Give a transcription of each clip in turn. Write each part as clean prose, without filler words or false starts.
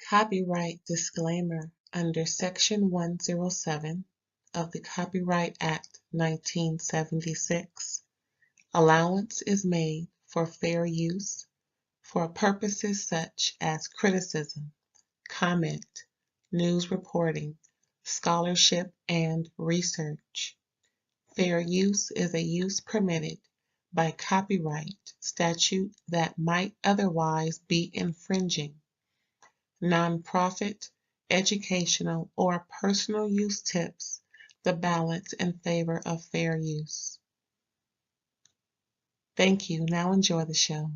Copyright disclaimer under Section 107 of the Copyright Act 1976. Allowance is made for fair use for purposes such as criticism, comment, news reporting, scholarship, and research. Fair use is a use permitted by copyright statute that might otherwise be infringing. Nonprofit, educational, or personal use tips the balance in favor of fair use. Thank you. Now enjoy the show.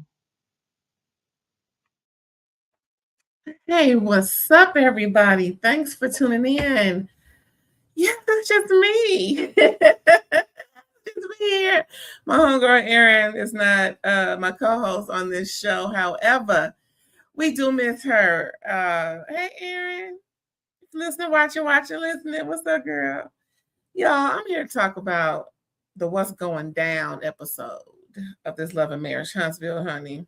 Hey, what's up, everybody? Thanks for tuning in. Yeah, that's just me. Just me here. My homegirl Erin is not my co-host on this show. However, we do miss her. Hey, Erin. Listening, watching, listening. What's up, girl? Y'all, I'm here to talk about the What's Going Down episode of this Love and Marriage Huntsville, honey.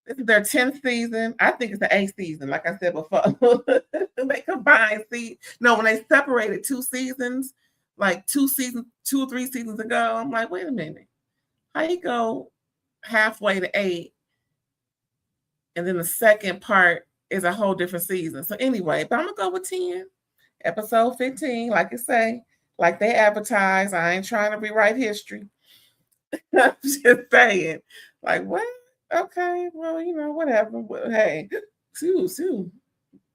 This is their 10th season. I think it's the 8th season, like I said before. They combined when they separated 2 seasons, like 2 or 3 seasons ago, I'm like, wait a minute. How you go halfway to 8 and then the second part is a whole different season? So anyway, but I'm going to go with 10. Episode 15, like you say, like they advertise. I ain't trying to rewrite history. I'm just saying. Like, what? Okay, well, whatever. Well, hey, Sue.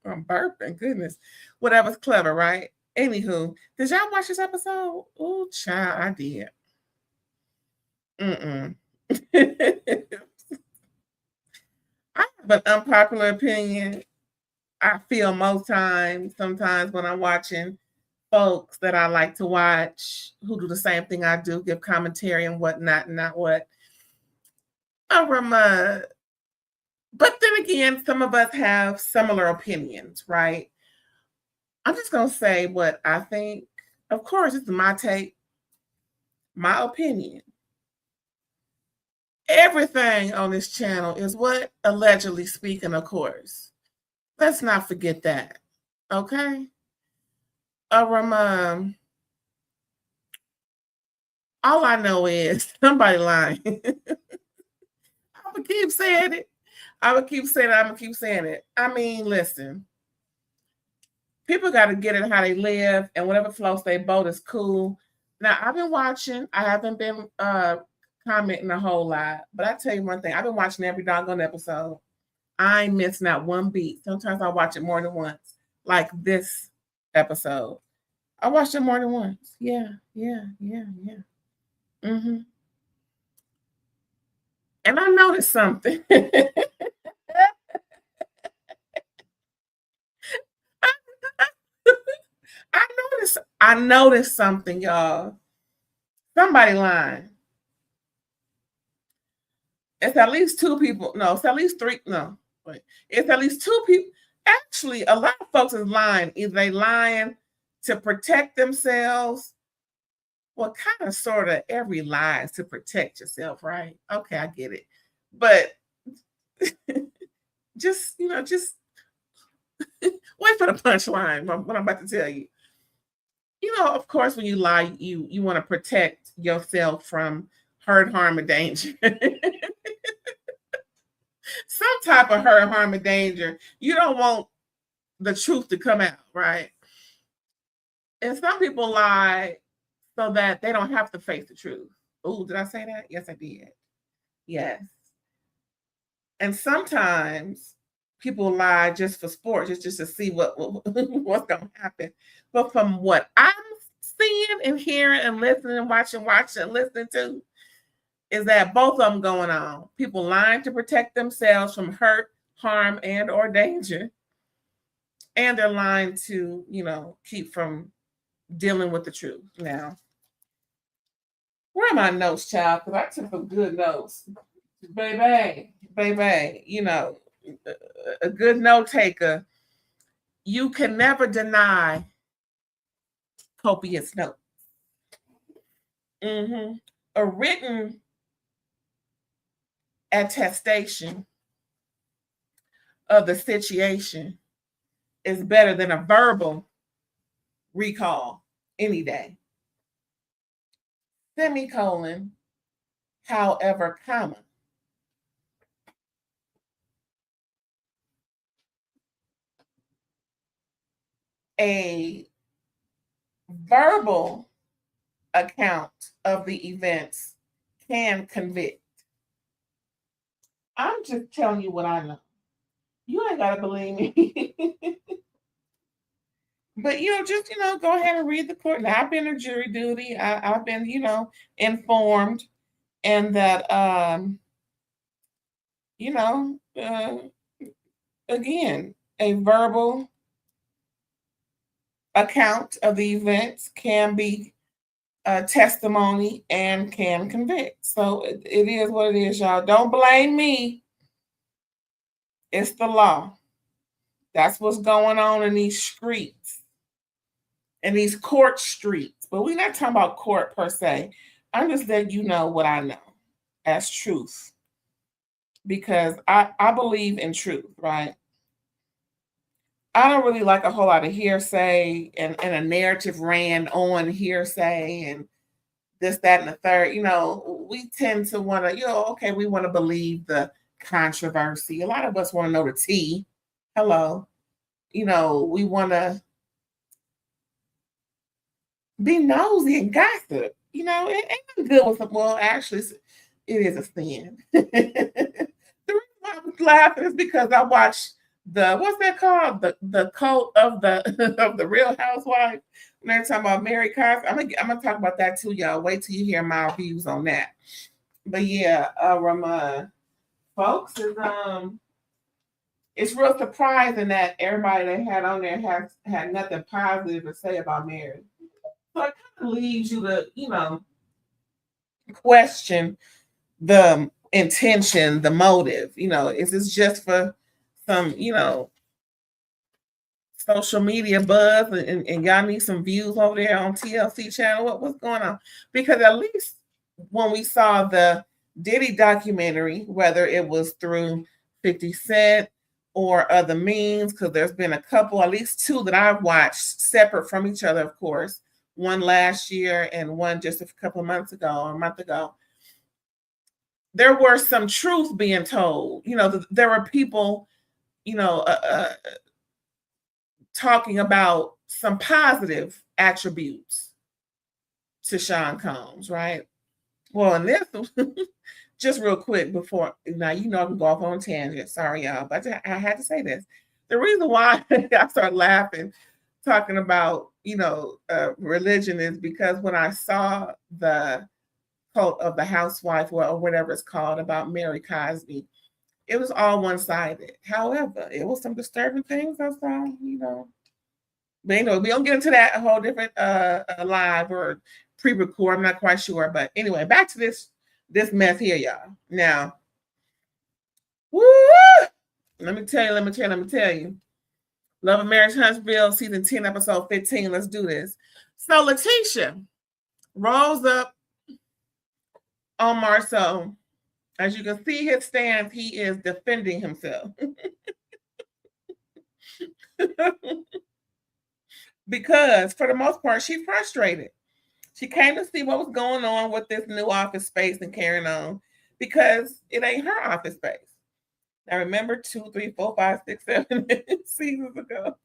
I'm burping, goodness. Whatever's clever, right? Anywho, did y'all watch this episode? Oh, child, I did. I have an unpopular opinion. I feel sometimes when I'm watching folks that I like to watch who do the same thing I do, give commentary and whatnot, and not what. But then again, some of us have similar opinions, right? I'm just going to say what I think. Of course, it's my take, my opinion. Everything on this channel is what? Allegedly speaking, of course. Let's not forget that, okay? All I know is somebody lying. I'm going to keep saying it. I'm going to keep saying it. I mean, listen. People got to get it how they live, and whatever floats their boat is cool. Now, I've been watching. I haven't been commenting a whole lot. But I tell you one thing. I've been watching every doggone episode. I ain't missing not one beat. Sometimes I watch it more than once. Like this episode. I watched it more than once. Yeah. Mm-hmm. And I noticed something. I noticed something, y'all. Somebody lying. It's at least 2 people. No, it's at least 3. No, wait. It's at least 2 people. Actually, a lot of folks is lying. Either they lying to protect themselves. Well, kind of, sort of, every lie is to protect yourself, right? Okay, I get it. But just wait for the punchline, what I'm about to tell you. Of course, when you lie, you want to protect yourself from hurt, harm, or danger. Some type of hurt, harm, or danger. You don't want the truth to come out, right? And some people lie so that they don't have to face the truth. Oh, did I say that? Yes, I did. Yes. And sometimes people lie just for sport, just to see what's going to happen. But from what I'm seeing and hearing and listening and watching and listening to, is that both of them going on. People lying to protect themselves from hurt, harm, and or danger. And they're lying to, keep from dealing with the truth. Now, where are my notes, child? Because I took some good notes. Baby, a good note taker. You can never deny copious notes. Mm-hmm. A written attestation of the situation is better than a verbal recall any day. Semicolon, however, comma. A verbal account of the events can convict. I'm just telling you what I know. You ain't got to believe me. But, just, go ahead and read the court. Now, I've been in jury duty. I've been, informed. And that, again, a verbal account of the events can be testimony and can convict. So it is what it is, y'all. Don't blame me. It's the law. That's what's going on in these streets, in these court streets. But we're not talking about court per se. I'm just letting you know what I know as truth, because I believe in truth, right? I don't really like a whole lot of hearsay and a narrative ran on hearsay and this, that, and the third. We tend to want to, okay, we want to believe the controversy. A lot of us want to know the tea. Hello. We want to be nosy and gossip. It ain't good with them. Well, actually, it is a sin. The reason why I was laughing is because I watched what's that called? The cult of the of the Real Housewives. When they're talking about Mary Cosby, I'm gonna talk about that too, y'all. Wait till you hear my views on that. But yeah, Ramon, folks, it's real surprising that everybody they had on there has had nothing positive to say about Mary. So it kind of leaves you to, question the intention, the motive. Is this just for some, social media buzz and y'all need some views over there on TLC channel? What's going on? Because at least when we saw the Diddy documentary, whether it was through 50 Cent or other means, because there's been a couple, at least two that I've watched separate from each other, of course, one last year and one just a couple of months ago or a month ago. There were some truth being told. There were people, talking about some positive attributes to Sean Combs, right? Well, and this, just real quick before, now, I can go off on a tangent. Sorry, y'all, but I had to say this. The reason why I started laughing, talking about, religion is because when I saw the cult of the housewife or whatever it's called about Mary Cosby, it was all one-sided. However, it was some disturbing things I saw, But anyway, we don't get into that a whole different live or pre-record. I'm not quite sure. But anyway, back to this mess here, y'all. Now, woo! Let me tell you. Love and Marriage Huntsville, season 10, episode 15. Let's do this. So Leticia rolls up on Marceau. As you can see his stance, he is defending himself. Because for the most part, she's frustrated. She came to see what was going on with this new office space and carrying on, because it ain't her office space. Now remember 2, 3, 4, 5, 6, 7 seasons ago.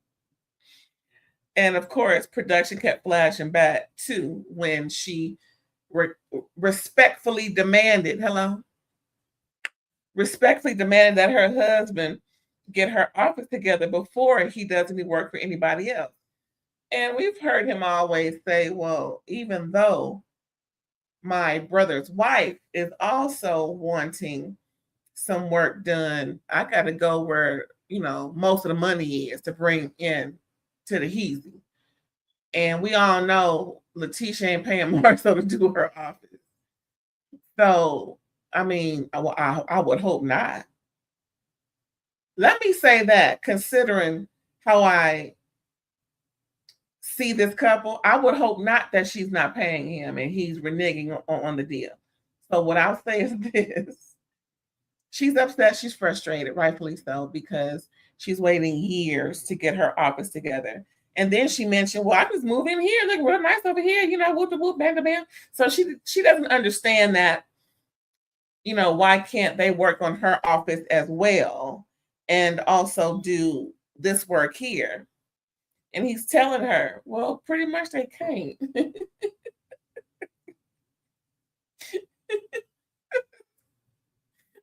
And of course, production kept flashing back to when she respectfully demanded that her husband get her office together before he does any work for anybody else. And we've heard him always say, well, even though my brother's wife is also wanting some work done, I got to go where, most of the money is to bring in to the heezy. And we all know Leticia ain't paying Marceau to do her office. So, I mean, I would hope not. Let me say that, considering how I see this couple, I would hope not that she's not paying him and he's reneging on the deal. So what I'll say is this. she's upset. She's frustrated, rightfully so, because she's waiting years to get her office together. And then she mentioned, well, I just move in here, look real nice over here, whoop the whoop, bam, bam. So she doesn't understand that, why can't they work on her office as well and also do this work here? And he's telling her, well, pretty much they can't.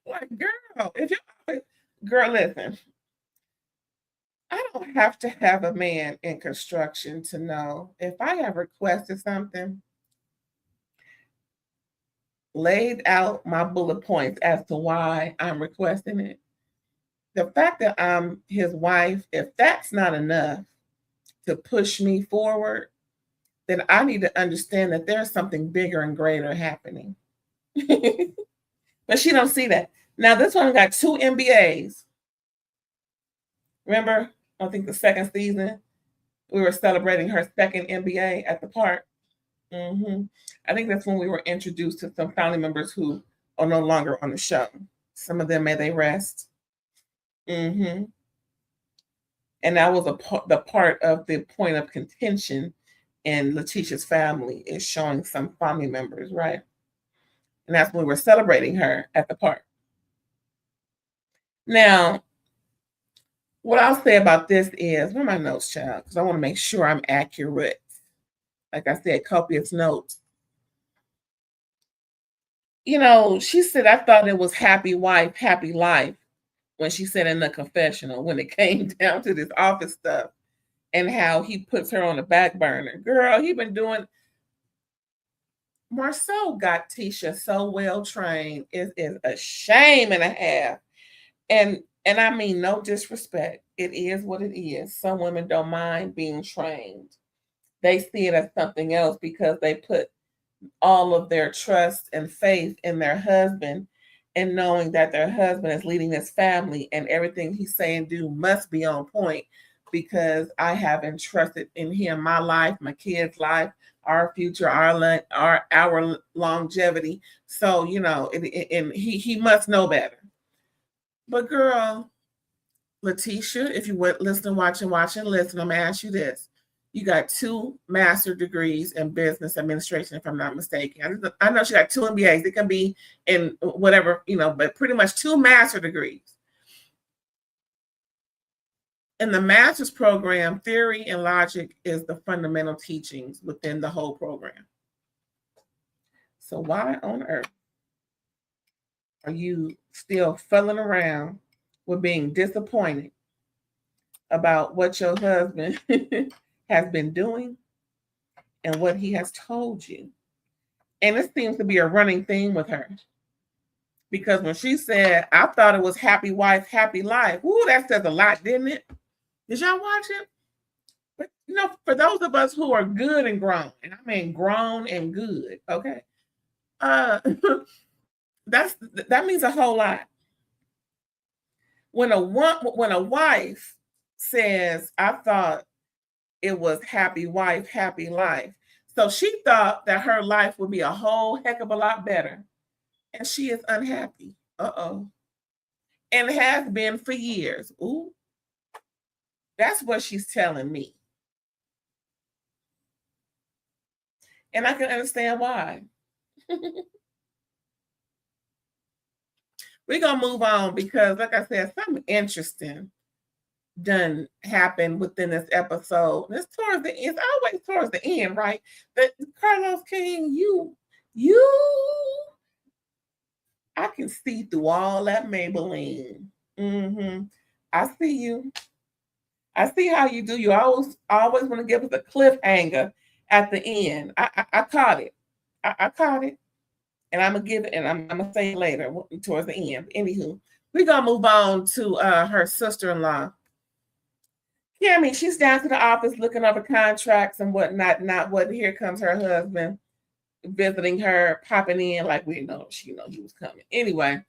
Like, girl, girl, listen, I don't have to have a man in construction to know if I have requested something, laid out my bullet points as to why I'm requesting it. The fact that I'm his wife, if that's not enough to push me forward, then I need to understand that there's something bigger and greater happening. But she don't see that. Now this one got 2 MBAs. Remember, I think the second season, we were celebrating her second MBA at the park. I think that's when we were introduced to some family members who are no longer on the show. Some of them, may they rest. And that was the part of the point of contention in Leticia's family, is showing some family members, right? And that's when we were celebrating her at the park. Now, what I'll say about this is, where are my notes, child? Because I want to make sure I'm accurate. Like I said, copious notes. She said, I thought it was happy wife, happy life, when she said in the confessional, when it came down to this office stuff and how he puts her on the back burner. Girl, he been doing. Marcel got Tisha so well trained. It is a shame and a half. And I mean, no disrespect. It is what it is. Some women don't mind being trained. They see it as something else because they put all of their trust and faith in their husband, and knowing that their husband is leading this family and everything he's saying do must be on point, because I have entrusted in him my life, my kids' life, our future, our longevity. So, and he must know better. But girl, Leticia, if you would listen, watch, and listen, I'm gonna ask you this. You got 2 master degrees in business administration, if I'm not mistaken. I know she got 2 MBAs. It can be in whatever, but pretty much 2 master degrees. In the master's program, theory and logic is the fundamental teachings within the whole program. So why on earth are you still fooling around with being disappointed about what your husband has been doing and what he has told you? And it seems to be a running theme with her, because when she said, I thought it was happy wife, happy life, ooh, that says a lot, didn't it? Did y'all watch it? But for those of us who are good and grown, and I mean grown and good, okay, that means a whole lot. When a wife says, I thought it was happy wife, happy life. So she thought that her life would be a whole heck of a lot better. And she is unhappy. Uh-oh. And has been for years. Ooh. That's what she's telling me. And I can understand why. We're going to move on because, like I said, something interesting done happened within this episode. It's always towards the end, right? That Carlos King, I can see through all that Maybelline. I see you. I see how you do. You always want to give us a cliffhanger at the end. I caught it. I caught it. And I'm going to give it, and I'm going to say it later towards the end. Anywho, we're going to move on to her sister-in-law. Kimmi, she's down to the office looking over contracts and whatnot. Here comes her husband visiting her, popping in like she know he was coming. Anyway,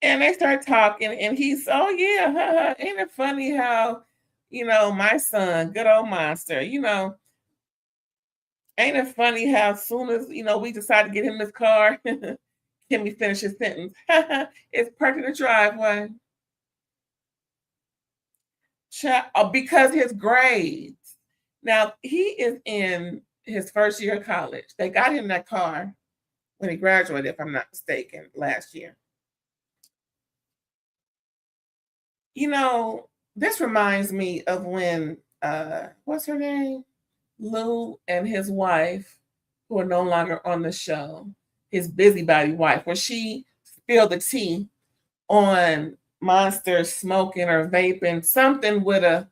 and they start talking, and he's, oh yeah, ain't it funny how, my son, good old monster, ain't it funny how as soon as, we decided to get him this car, Kimmi finish his sentence. It's parked in the driveway. Because his grades. Now, he is in his first year of college. They got him that car when he graduated, if I'm not mistaken, last year. You know, this reminds me of when, what's her name? Lou and his wife, who are no longer on the show, his busybody wife, where she spilled the tea on Monster smoking or vaping, something with a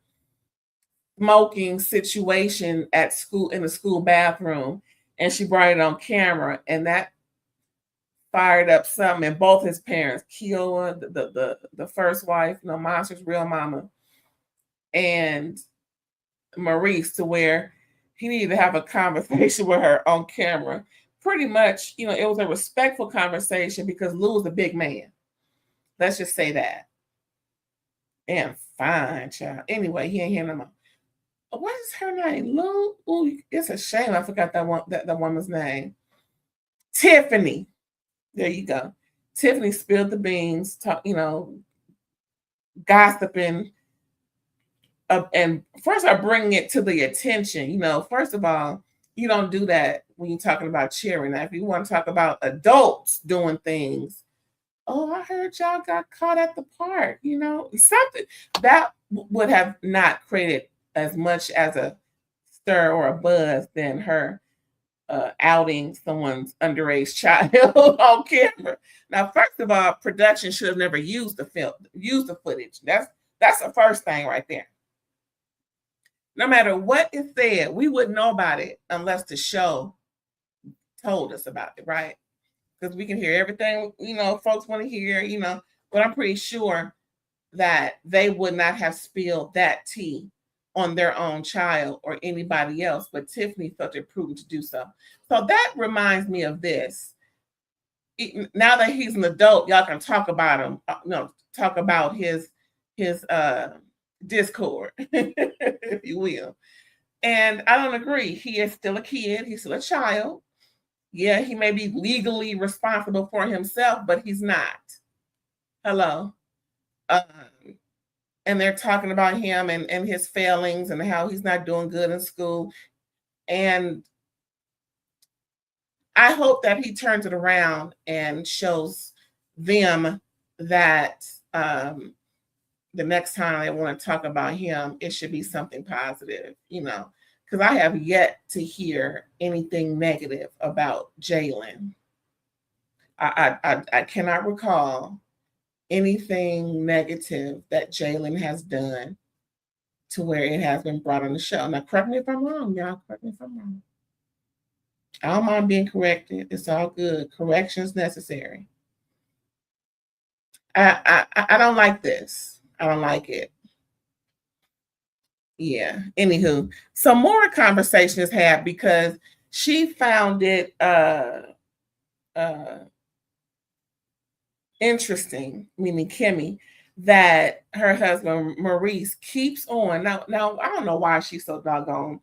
smoking situation at school, in the school bathroom, and she brought it on camera, and that fired up something in both his parents, Kiowa, the first wife, you know, Monster's real mama, and Maurice, to where he needed to have a conversation with her on camera. Pretty much, you know, it was a respectful conversation because Lou was a big man. Let's just say that. And fine, child. Anyway, he ain't here no more. What is her name? Lou? Ooh, it's a shame I forgot that woman's name. Tiffany. There you go. Tiffany spilled the beans, gossiping. And first, I'm bringing it to the attention. You know, first of all, you don't do that when you're talking about cheering. Now, if you want to talk about adults doing things, oh, I heard y'all got caught at the park. You know, something that would have not created as much as a stir or a buzz than her outing someone's underage child on camera. Now, first of all, production should have never used the footage. That's the first thing right there. No matter what is said, we wouldn't know about it unless the show told us about it, right? Because we can hear everything, you know, folks want to hear, you know, but I'm pretty sure that they would not have spilled that tea on their own child or anybody else, but Tiffany felt it prudent to do so. So that reminds me of this. Now that he's an adult, y'all can talk about him, talk about his discord, if you will. And I don't agree. He is still a kid. He's still a child. Yeah, he may be legally responsible for himself, but he's not. Hello. And they're talking about him and his failings and how he's not doing good in school. And I hope that he turns it around and shows them that the next time they want to talk about him, it should be something positive, you know, because I have yet to hear anything negative about Jalen. I cannot recall anything negative that Jalen has done to where it has been brought on the show. Now, correct me if I'm wrong, y'all. Correct me if I'm wrong. I don't mind being corrected. It's all good. Corrections necessary. I don't like this. I don't like it. Yeah. Anywho, some more conversation is had because she found it interesting, meaning Kimmi, that her husband Maurice keeps on. Now I don't know why she's so doggone,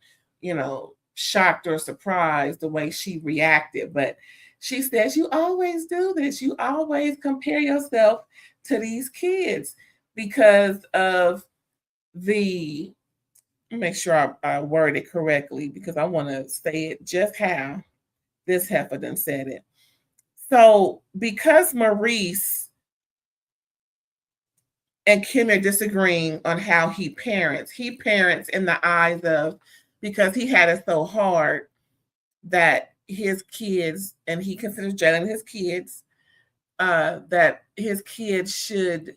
shocked or surprised the way she reacted, but she says, you always do this. You always compare yourself to these kids because of make sure I word it correctly because I want to say it just how this heifer done said it. So because Maurice and Kim are disagreeing on how he parents in the eyes of, because he had it so hard that his kids, and he considers Jalen his kids, that his kids should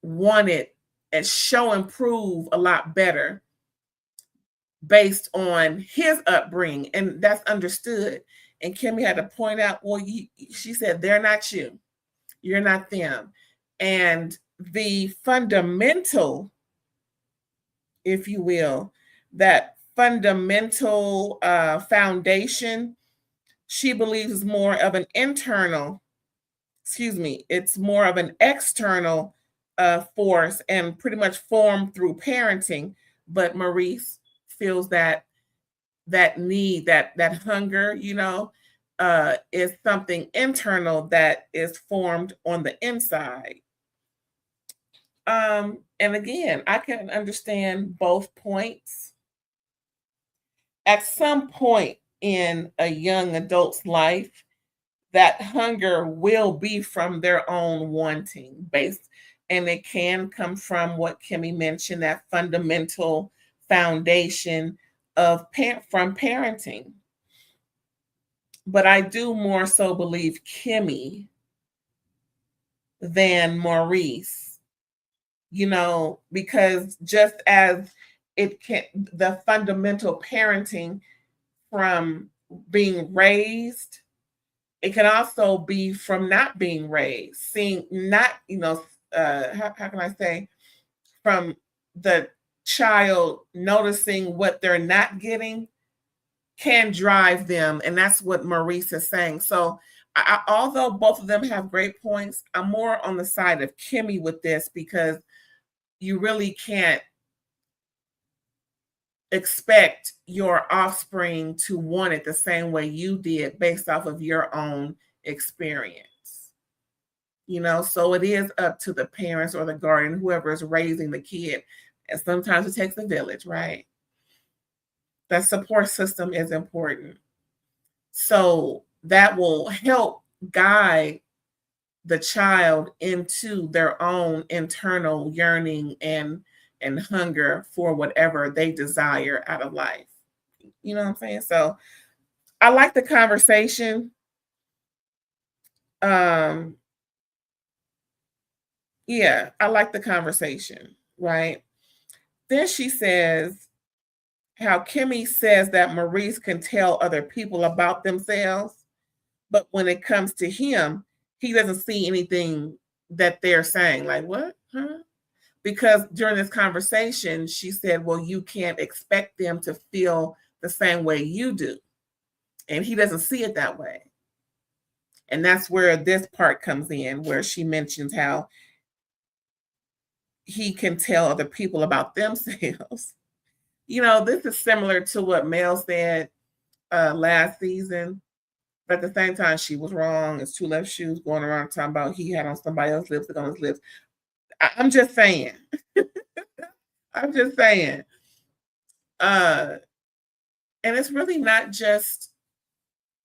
want it and show and prove a lot better based on his upbringing. And that's understood. And Kimmi had to point out, well, she said, they're not you. You're not them. And the fundamental, if you will, that fundamental foundation, she believes is more of an it's more of an external force and pretty much formed through parenting. But Maurice feels that need, that hunger, is something internal that is formed on the inside. And again, I can understand both points. At some point in a young adult's life, that hunger will be from their own wanting based, and it can come from what Kimmi mentioned, that fundamental foundation of from parenting. But I do more so believe Kimmi than Maurice, because just as it can, the fundamental parenting from being raised, it can also be from not being raised, seeing not, how can I say, from the child noticing what they're not getting can drive them. And that's what Maurice is saying. So although both of them have great points, I'm more on the side of Kimmi with this, because you really can't expect your offspring to want it the same way you did based off of your own experience. So it is up to the parents or the guardian, whoever is raising the kid. And sometimes it takes a village, right? That support system is important. So that will help guide the child into their own internal yearning and hunger for whatever they desire out of life. You know what I'm saying? So I like the conversation. Yeah, I like the conversation, right? Then she says how Kimmi says that Maurice can tell other people about themselves, but when it comes to him, he doesn't see anything that they're saying. Like, what? Huh? Because during this conversation, she said, well, you can't expect them to feel the same way you do. And he doesn't see it that way. And that's where this part comes in, where she mentions how he can tell other people about themselves. This is similar to what Mel said last season. But at the same time, she was wrong. It's two left shoes going around talking about he had on somebody else's lipstick on his lips. I'm just saying. I'm just saying. And it's really not just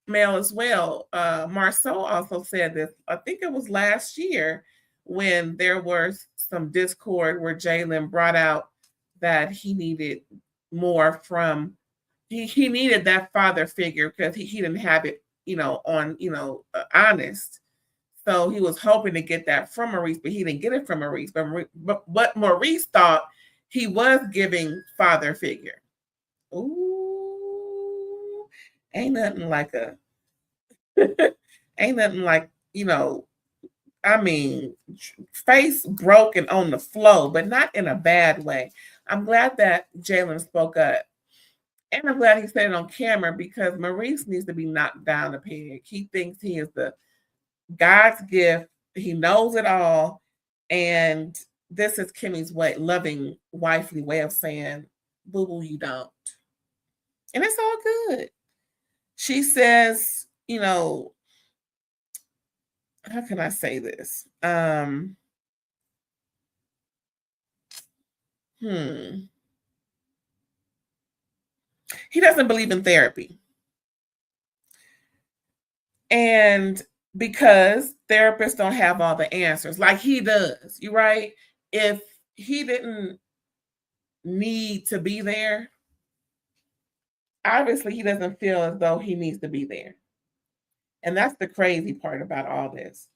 Mel as well. Marceau also said this. I think it was last year when there was some discord where Jalen brought out that he needed more from, he needed that father figure because he didn't have it, honest. So he was hoping to get that from Maurice, but he didn't get it from Maurice. But what Maurice thought he was giving father figure. Ooh, ain't nothing like face broken on the floor, but not in a bad way. I'm glad that Jalen spoke up. And I'm glad he said it on camera, because Maurice needs to be knocked down a peg. He thinks he is the God's gift. He knows it all. And this is Kimmi's loving, wifely way of saying, boo-boo, you don't. And it's all good. She says, how can I say this? He doesn't believe in therapy. And because therapists don't have all the answers like he does, you right? If he didn't need to be there, obviously he doesn't feel as though he needs to be there. And that's the crazy part about all this.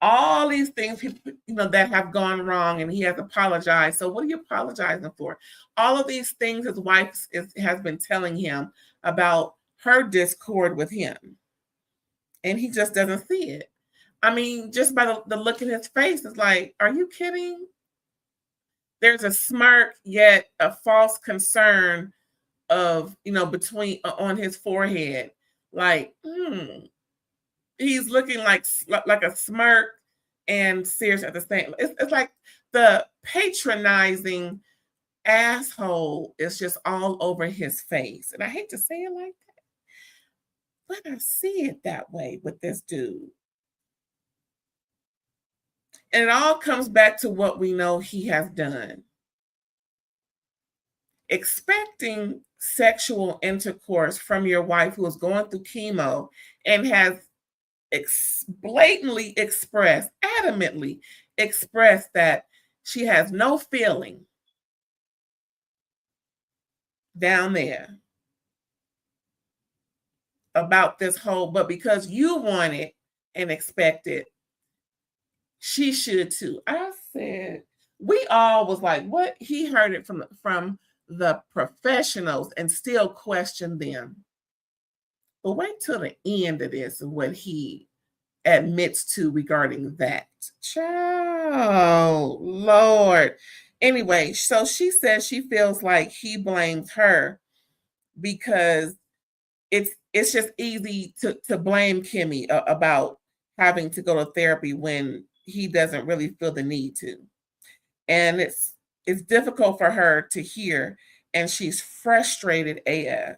All these things, that have gone wrong, and he has apologized. So what are you apologizing for? All of these things his wife has been telling him about her discord with him. And he just doesn't see it. I mean, just by the look in his face, it's like, are you kidding? There's a smirk, yet a false concern of, between on his forehead. Like, he's looking like a smirk and serious at the same. It's like the patronizing asshole is just all over his face. And I hate to say it like that, but I see it that way with this dude. And it all comes back to what we know he has done. Expecting sexual intercourse from your wife who is going through chemo and has blatantly expressed, adamantly expressed that she has no feeling down there about this whole, but because you want it and expect it, she should too. I said, we all was like, what? He heard it from the professionals and still questioned them. But wait till the end of this and what he admits to regarding that. Child, Lord. Anyway, so she says she feels like he blames her because it's just easy to blame Kimmi about having to go to therapy when he doesn't really feel the need to. And it's difficult for her to hear, and she's frustrated AF.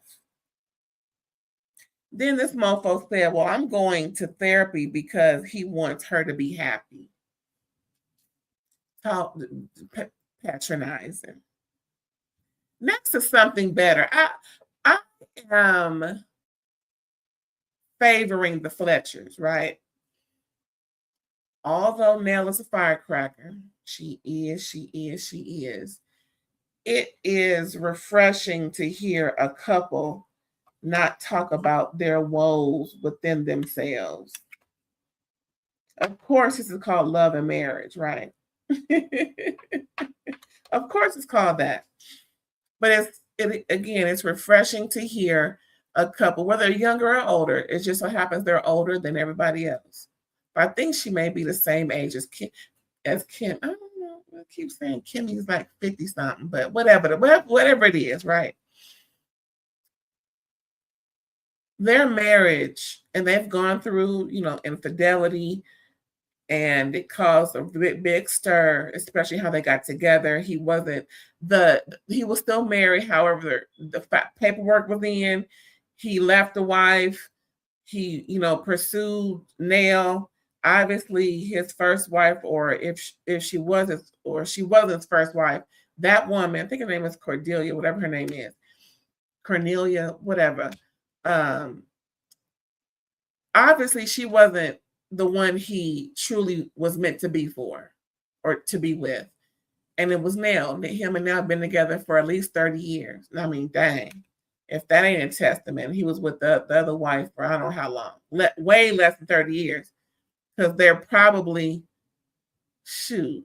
Then this mofo said, well, I'm going to therapy because he wants her to be happy. How patronizing. Next to something better. I am favoring the Fletchers, right? Although Nell is a firecracker, she is. It is refreshing to hear a couple not talk about their woes within themselves. Of course, this is called love and marriage, right? Of course, it's called that. But it's refreshing to hear a couple, whether younger or older. It just so happens they're older than everybody else. But I think she may be the same age as Kim. I don't know. I keep saying Kimmy's like 50 something, but whatever it is, right? Their marriage, and they've gone through, infidelity, and it caused a big stir, especially how they got together. He was still married, however, the paperwork was in. He left the wife. He, pursued Nell. Obviously, his first wife, or if she was his first wife, that woman, I think her name is Cordelia, whatever her name is, Cornelia, whatever. Obviously, she wasn't the one he truly was meant to be for or to be with. And it was Nell. Him and Nell have been together for at least 30 years. I mean, dang. If that ain't a testament, he was with the other wife for I don't know how long. Way less than 30 years. Because they're probably, in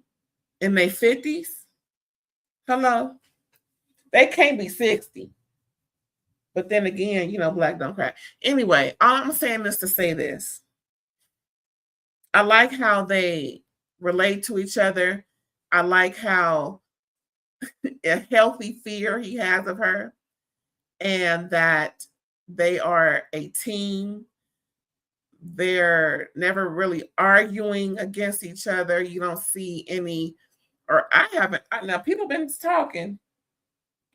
their 50s. Hello? They can't be 60. But then again, black don't cry. Anyway, all I'm saying is to say this. I like how they relate to each other. I like how a healthy fear he has of her, and that they are a team. They're never really arguing against each other. You don't see any, or I haven't. Now, people been talking.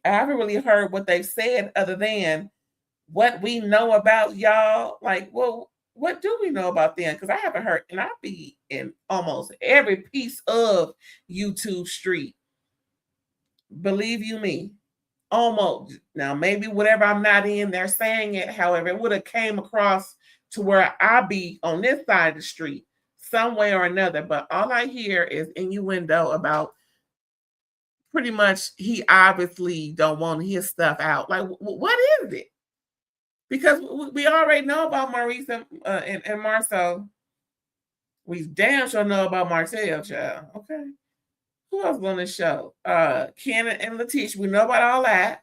I haven't really heard what they've said other than what we know about y'all. Like, well, what do we know about them? Because I haven't heard, and I be in almost every piece of YouTube street. Believe you me, almost. Now, maybe whatever I'm not in, they're saying it. However, it would have came across to where I be on this side of the street, some way or another. But all I hear is innuendo about pretty much he obviously don't want his stuff out. Like, what is it? Because we already know about Maurice and Marcel. We damn sure know about Marcel, child. Okay. Who else on the show? Ken and Leticia. We know about all that.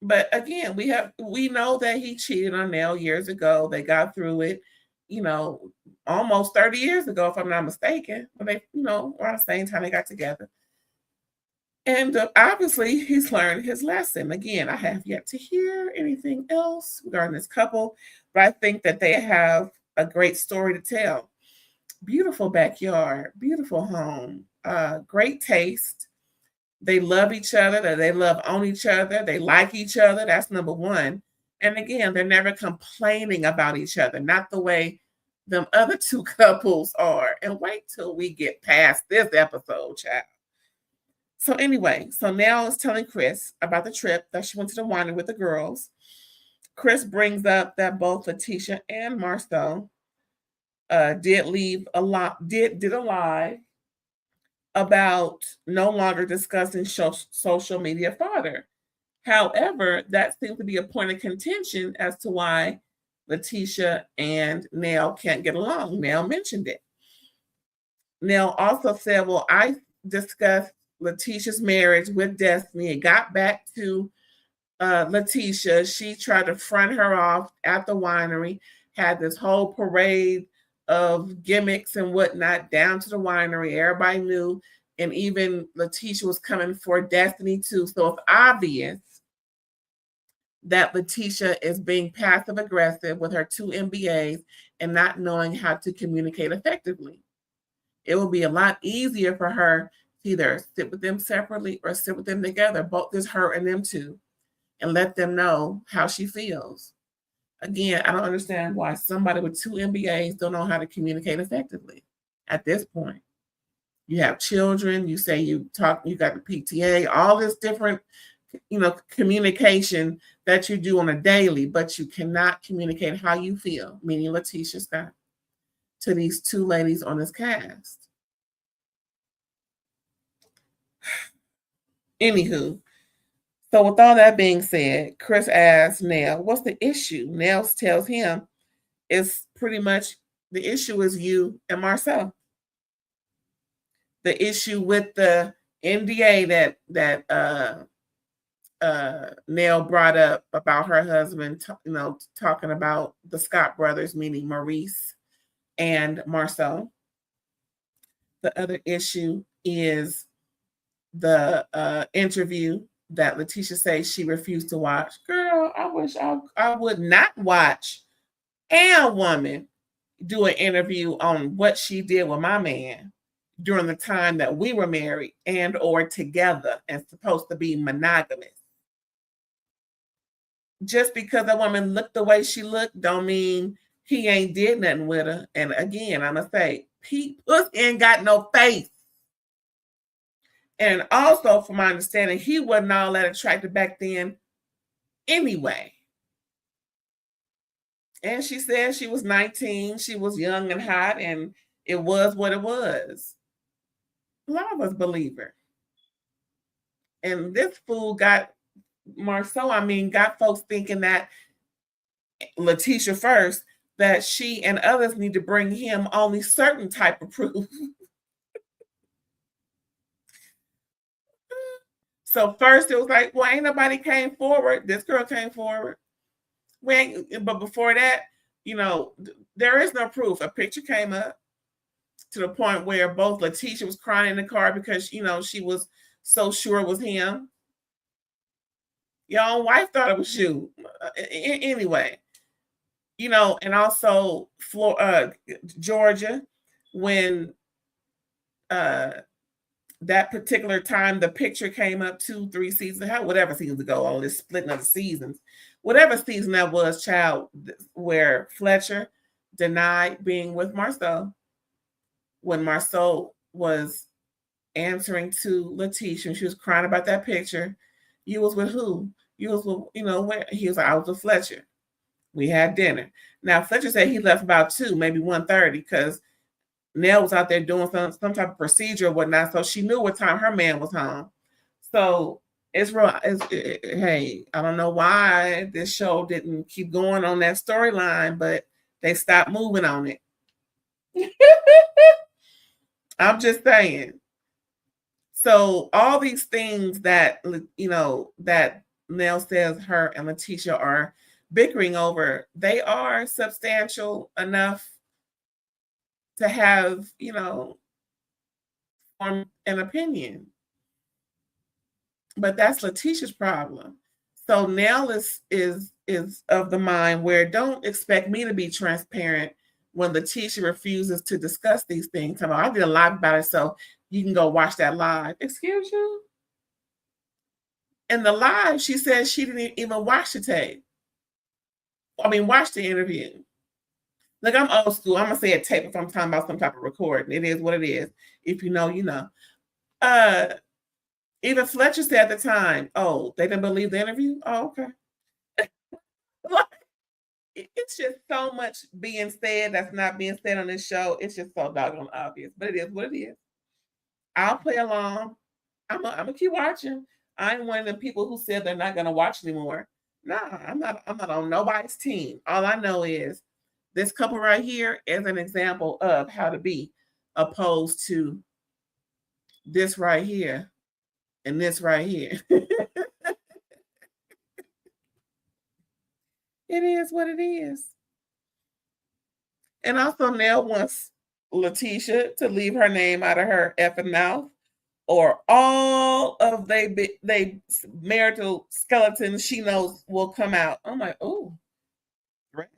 But again, we know that he cheated on Nell years ago. They got through it, almost 30 years ago, if I'm not mistaken. When they, around the same time they got together. And obviously, he's learned his lesson. Again, I have yet to hear anything else regarding this couple, but I think that they have a great story to tell. Beautiful backyard, beautiful home, great taste. They love each other. They love on each other. They like each other. That's number one. And again, they're never complaining about each other, not the way them other two couples are. And wait till we get past this episode, child. So anyway, so Nell is telling Chris about the trip that she went to the winery with the girls. Chris brings up that both Leticia and Marcel did a lie about no longer discussing social media further. However, that seems to be a point of contention as to why Leticia and Nell can't get along. Nell mentioned it. Nell also said, well, I discussed Leticia's marriage with Destiny. It got back to Leticia. She tried to front her off at the winery, had this whole parade of gimmicks and whatnot down to the winery. Everybody knew. And even Leticia was coming for Destiny too. So it's obvious that Leticia is being passive aggressive with her 2 MBAs and not knowing how to communicate effectively. It will be a lot easier for her to either sit with them separately or sit with them together, both just her and them two, and let them know how she feels. Again, I don't understand why somebody with 2 MBAs don't know how to communicate effectively at this point. You have children, you say you got the PTA, all this different, communication that you do on a daily, but you cannot communicate how you feel, meaning Leticia Scott, to these 2 ladies on this cast. Anywho, so with all that being said, Chris asks Nell, what's the issue? Nell tells him it's pretty much the issue is you and Marcel. The issue with the NDA that Nell brought up about her husband, talking about the Scott brothers, meaning Maurice and Marcel. The other issue is the interview that Leticia says she refused to watch. Girl, I wish I would not watch a woman do an interview on what she did with my man during the time that we were married and or together and supposed to be monogamous. Just because a woman looked the way she looked don't mean he ain't did nothing with her. And again, I'm going to say, Puss ain't got no face. And also, from my understanding, he wasn't all that attractive back then anyway. And she said she was 19. She was young and hot, and it was what it was. A lot of us believe her. And this fool got folks thinking that Leticia first, that she and others need to bring him only certain type of proof. So first it was like, well, ain't nobody came forward. This girl came forward. But before that, there is no proof. A picture came up to the point where both Leticia was crying in the car because, she was so sure it was him. Your own wife thought it was you. Anyway, and also Georgia, when that particular time the picture came up 2-3 seasons, whatever seasons ago, all this splitting of the seasons, whatever season that was, child, where Fletcher denied being with Marcel, when Marcel was answering to Leticia and she was crying about that picture. You was with who? You was with, where? He was like, I was with Fletcher. We had dinner. Now, Fletcher said he left about 2, maybe 1:30, because Nell was out there doing some type of procedure or whatnot, so she knew what time her man was home. So it's real. Hey, I don't know why this show didn't keep going on that storyline, but they stopped moving on it. I'm just saying. So all these things that, that Nell says her and Leticia are bickering over, they are substantial enough to have, form an opinion. But that's Leticia's problem. So Nell is of the mind where don't expect me to be transparent when Leticia refuses to discuss these things. I did a live about it, so you can go watch that live. Excuse you? In the live, she said she didn't even watch the tape. I mean, watch the interview. Look, I'm old school. I'm gonna say a tape if I'm talking about some type of recording. It is what it is. If you know, you know. Even Fletcher said at the time, "Oh, they didn't believe the interview." Oh, okay. It's just so much being said that's not being said on this show. It's just so doggone obvious, but it is what it is. I'll play along. I'm gonna keep watching. I'm one of the people who said they're not gonna watch anymore. Nah, I'm not. I'm not on nobody's team. All I know is this couple right here is an example of how to be, opposed to this right here and this right here. It is what it is. And also, Nell wants Leticia to leave her name out of her effing mouth, or all of they marital skeletons she knows will come out. I'm like, oh, right.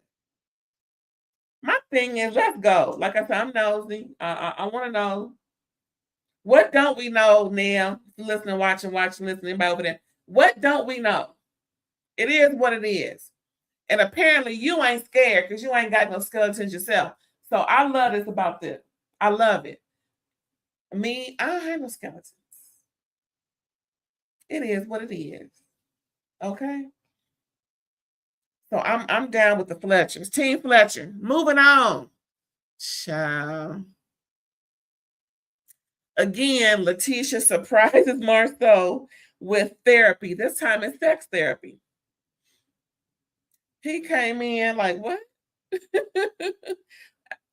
My thing is, let's go. Like I said, I'm nosy. I want to know, what don't we know, Nell? Listening, watching, listening, anybody over there. What don't we know? It is what it is. And apparently you ain't scared because you ain't got no skeletons yourself. So I love this about this. I love it. Me, I don't have no skeletons. It is what it is. Okay. So I'm down with the Fletchers. Team Fletcher. Moving on. Child. Again, Leticia surprises Marceau with therapy. This time it's sex therapy. He came in like, what?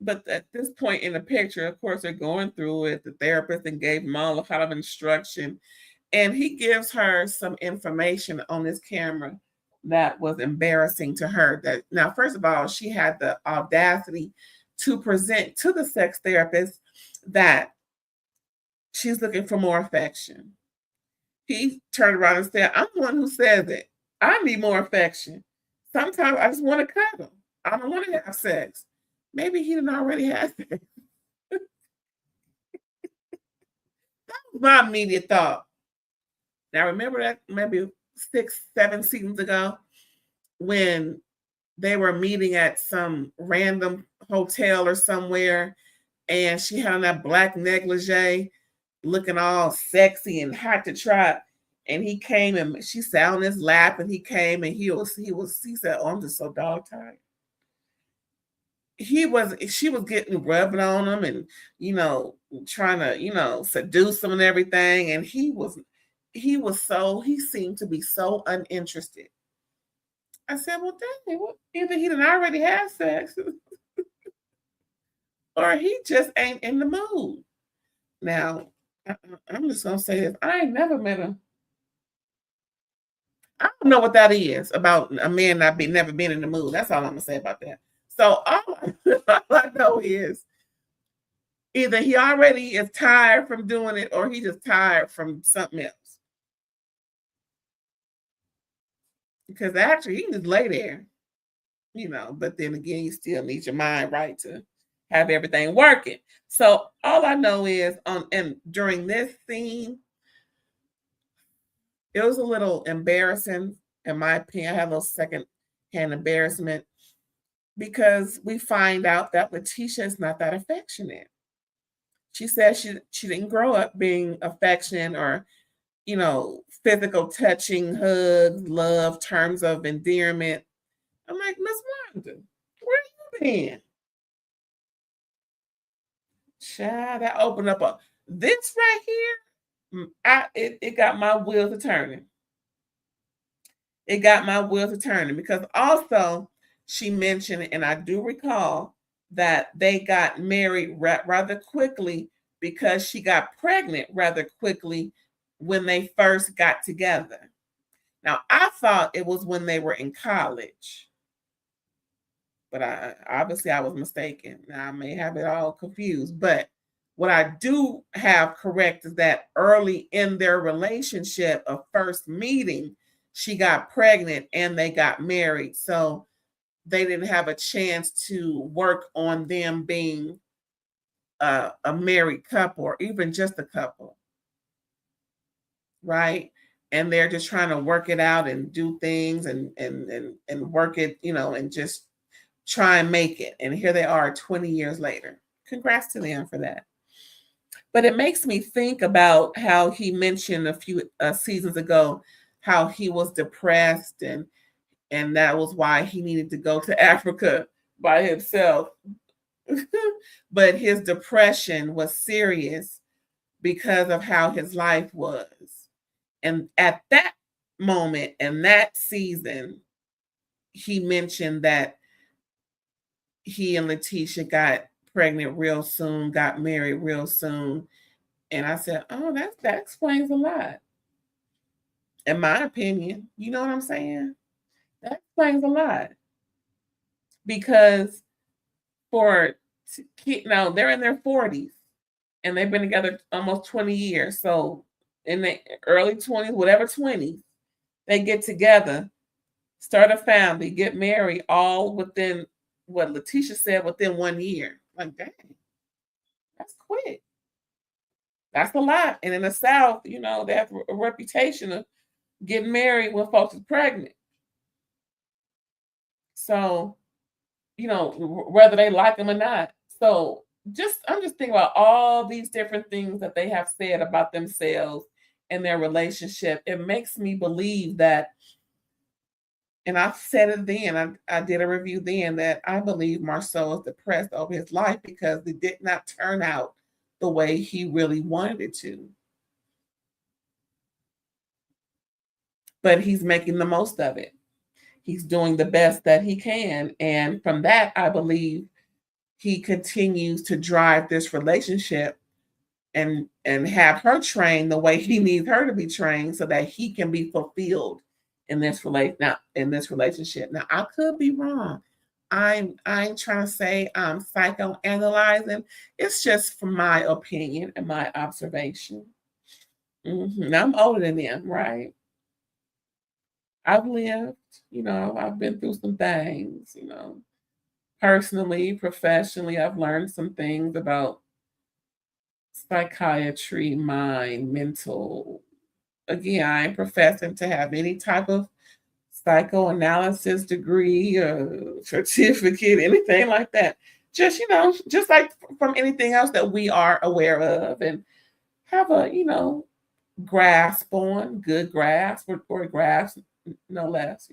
But at this point in the picture, of course, they're going through it. The therapist and gave him all kind of instruction. And he gives her some information on this camera that was embarrassing to her. That now, first of all, she had the audacity to present to the sex therapist that she's looking for more affection. He turned around and said, I'm the one who says it. I need more affection. Sometimes I just want to cuddle. I don't want to have sex. Maybe he didn't already have sex. That was my immediate thought. Now, remember that maybe 6, 7 seasons ago when they were meeting at some random hotel or somewhere, and she had on that black negligee looking all sexy and hot to try. And he came and she sat on his lap, and he came and he said, oh, I'm just so dog tired. She was getting rubbing on him and, trying to, seduce him and everything. And he seemed to be so uninterested. I said, well, dang, either he didn't already have sex or he just ain't in the mood. Now, I'm just going to say this. I ain't never met him. I don't know what that is about a man never been in the mood. That's all I'm going to say about that. So all I know is either he already is tired from doing it or he just tired from something else. Because actually, he can just lay there, but then again, you still need your mind right to have everything working. So all I know is and during this scene, it was a little embarrassing, in my opinion. I had a little second-hand embarrassment because we find out that Leticia is not that affectionate. She says she didn't grow up being affectionate or, physical touching, hugs, love, terms of endearment. I'm like, Miss Wanda, where you been? Child, that opened up this right here. It got my wheels a turning. It got my wheels a turning because also she mentioned, and I do recall that they got married rather quickly because she got pregnant rather quickly when they first got together. Now, I thought it was when they were in college, but I was mistaken. Now, I may have it all confused, but what I do have correct is that early in their relationship of first meeting, she got pregnant and they got married. So they didn't have a chance to work on them being a married couple or even just a couple. Right? and they're just trying to work it out and do things and work it, and just try and make it. And here they are 20 years later. Congrats to them for that. But it makes me think about how he mentioned a few seasons ago how he was depressed, and that was why he needed to go to Africa by himself. But his depression was serious because of how his life was. And at that moment and that season, he mentioned that he and Leticia got pregnant real soon, got married real soon. And I said, oh, that explains a lot. In my opinion, you know what I'm saying? That explains a lot. Because they're in their 40s and they've been together almost 20 years. So in the early 20s, whatever 20s, they get together, start a family, get married, all within what Leticia said, within 1 year. Like, dang, that's quick. That's a lot. And in the South, they have a reputation of getting married when folks are pregnant. So, whether they like them or not. So I'm just thinking about all these different things that they have said about themselves and their relationship. It makes me believe that, and I said it then, I did a review then, that I believe Marceau is depressed over his life because it did not turn out the way he really wanted it to. But he's making the most of it. He's doing the best that he can. And from that, I believe he continues to drive this relationship and have her trained the way he needs her to be trained so that he can be fulfilled in this relationship. Now, I could be wrong. I'm trying to say I'm psychoanalyzing. It's just from my opinion and my observation. Now, I'm older than them, right? I've lived, I've been through some things, personally, professionally. I've learned some things about psychiatry, mind, mental. Again, I ain't professing to have any type of psychoanalysis degree or certificate, anything like that. Just, just like from anything else that we are aware of and have a, grasp on, good grasp or grasp, no less,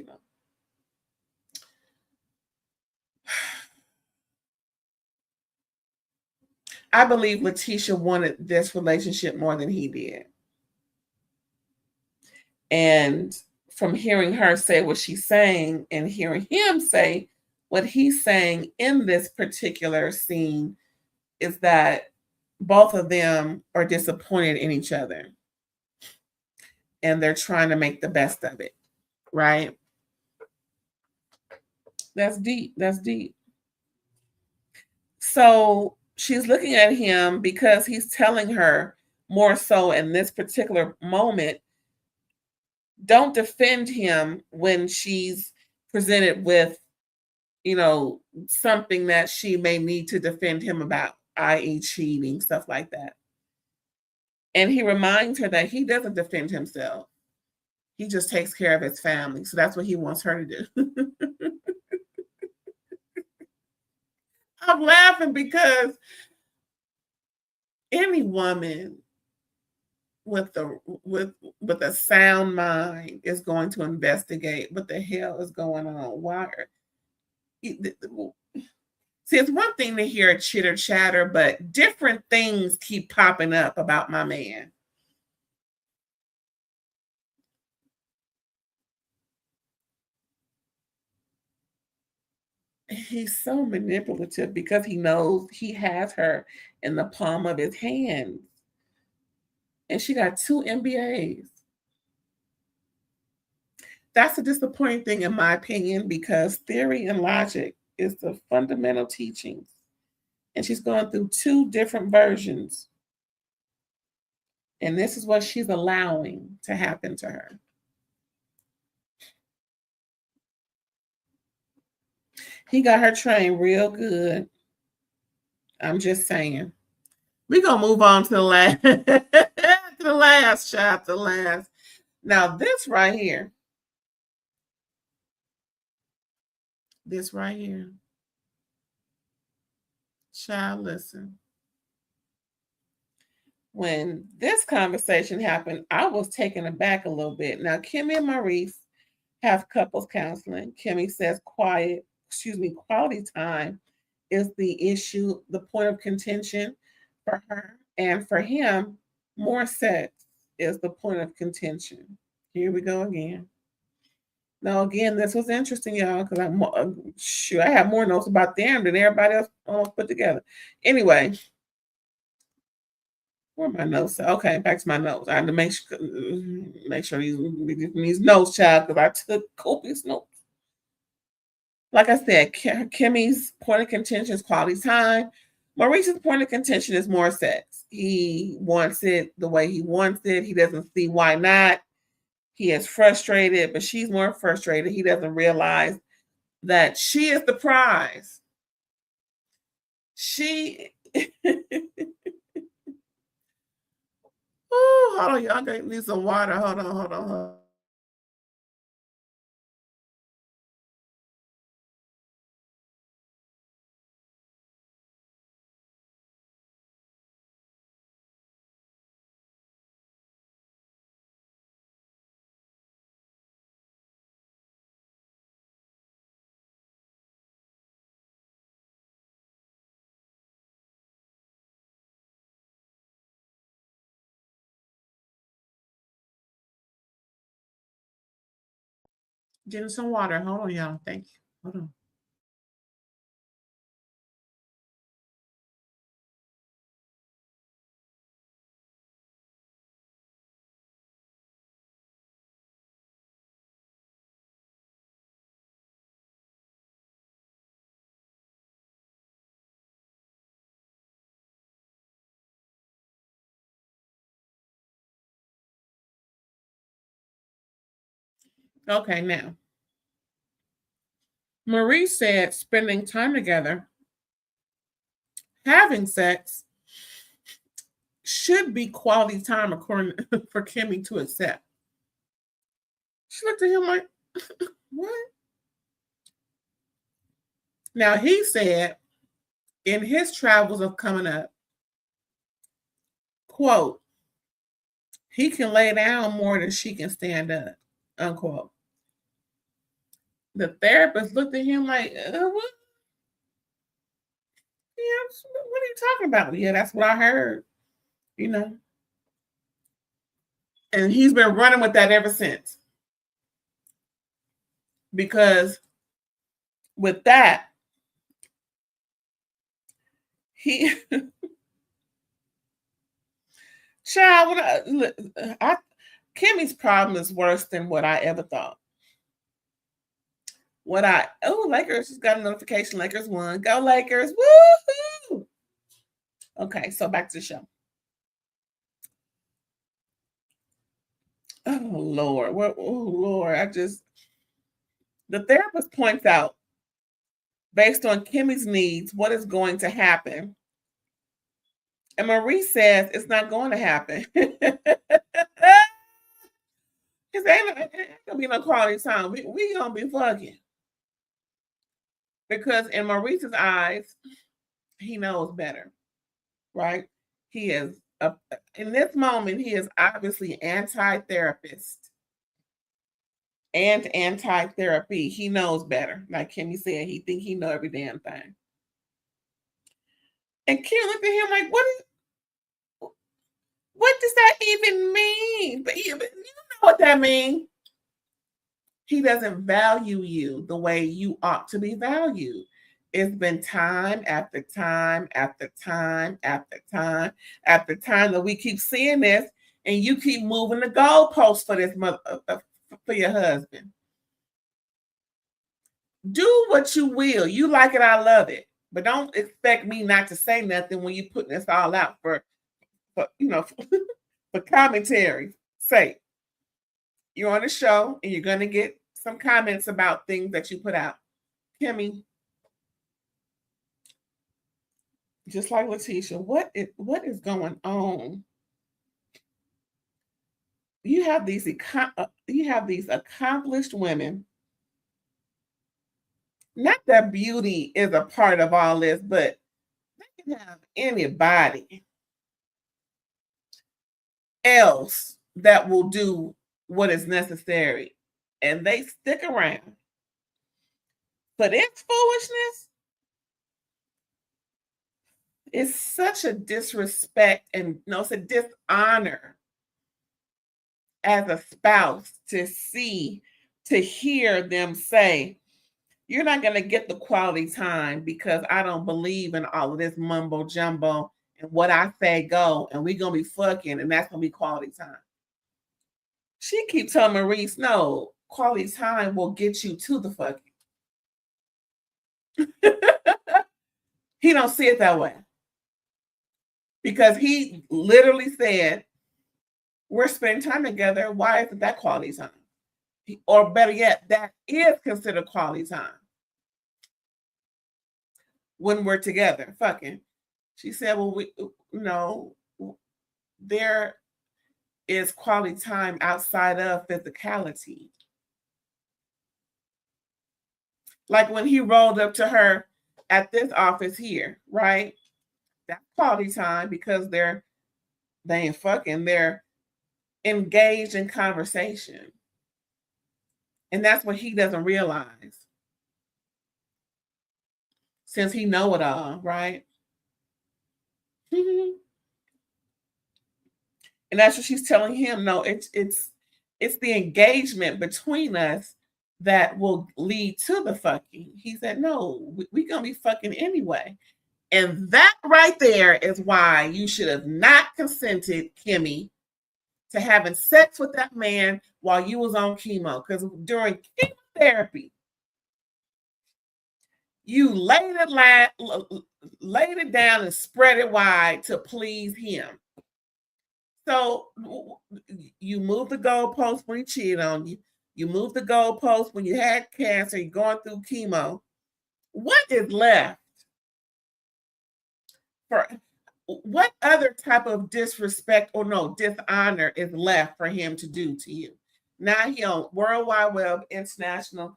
I believe Leticia wanted this relationship more than he did. And from hearing her say what she's saying and hearing him say what he's saying in this particular scene is that both of them are disappointed in each other. And they're trying to make the best of it, right? That's deep. That's deep. So she's looking at him because he's telling her more so in this particular moment, don't defend him when she's presented with, something that she may need to defend him about, i.e. cheating, stuff like that. And he reminds her that he doesn't defend himself. He just takes care of his family. So that's what he wants her to do. I'm laughing because any woman with a sound mind is going to investigate what the hell is going on. Why? See, it's one thing to hear chitter chatter, but different things keep popping up about my man. He's so manipulative because he knows he has her in the palm of his hand. And she got 2 MBAs. That's a disappointing thing, in my opinion, because theory and logic is the fundamental teachings. And she's going through 2 different versions. And this is what she's allowing to happen to her. He got her trained real good. I'm just saying. We're going to move on to the last, to the last chapter, Now this right here, child, listen. When this conversation happened, I was taken aback a little bit. Now, Kimmi and Maurice have couples counseling. Kimmi says quality time is the issue, the point of contention for her. And for him, more sex is the point of contention. Here we go again. Now, again, this was interesting, y'all, because I have more notes about them than everybody else almost put together. Anyway, where are my notes? Okay, back to my notes. I had to make sure these notes, child, because I took copious notes. Like I said, Kimmi's point of contention is quality time. Maurice's point of contention is more sex. He wants it the way he wants it. He doesn't see why not. He is frustrated, but she's more frustrated. He doesn't realize that she is the prize. She. Oh, hold on, y'all. I need some water. Hold on. Getting some water. Hold on, y'all. Thank you. Hold on. Okay, now. Marie said spending time together, having sex, should be quality time according for Kimmi to accept. She looked at him like, what? Now he said in his travels of coming up, quote, he can lay down more than she can stand up, unquote. The therapist looked at him like, what? Yeah, what are you talking about? Yeah, that's what I heard, you know. And he's been running with that ever since. Because with that, he child, Kimmi's problem is worse than what I ever thought. Lakers just got a notification. Lakers won. Go Lakers. Woo-hoo! Okay, so back to the show. Oh Lord. Lord. The therapist points out, based on Kimmi's needs, what is going to happen. And Marie says it's not going to happen. It ain't gonna be no quality time. We gonna be fucking. Because in Maurice's eyes, he knows better, right? He is in this moment, he is obviously anti-therapist and anti-therapy. He knows better. Like Kimmi said, he think he know every damn thing. And Kim looked at him like, what does that even mean? But you know what that means. He doesn't value you the way you ought to be valued. It's been time after time after time after time after time that we keep seeing this, and you keep moving the goalposts for this for your husband. Do what you will. You like it, I love it. But don't expect me not to say nothing when you're putting this all out for for commentary. Say you're on the show and you're gonna get some comments about things that you put out. Kimmi, just like Leticia, what is going on? you have these accomplished women. Not that beauty is a part of all this, but they can have anybody else that will do what is necessary, and they stick around for this foolishness. It's such a disrespect, and no, it's a dishonor as a spouse to hear them say, you're not going to get the quality time because I don't believe in all of this mumbo jumbo and what I say go, and we're going to be fucking, and that's going to be quality time. She keeps telling Maurice, no, quality time will get you to the fucking. He don't see it that way. Because he literally said, we're spending time together. Why isn't that quality time? Or better yet, that is considered quality time. When we're together, fucking. She said, well, there is quality time outside of physicality. Like when he rolled up to her at this office here, right? That's quality time because they ain't fucking, they're engaged in conversation. And that's what he doesn't realize. Since he know it all, right? And that's what she's telling him. No, it's the engagement between us that will lead to the fucking. He said, no, we gonna be fucking anyway. And that right there is why you should have not consented, Kimmi, to having sex with that man while you was on chemo. Because during chemotherapy, you laid it down and spread it wide to please him. So you move the goalpost when he cheated on you. You move the goalpost when you had cancer. You're going through chemo. What is left? For what other type of disrespect or dishonor is left for him to do to you? Now he on World Wide Web, international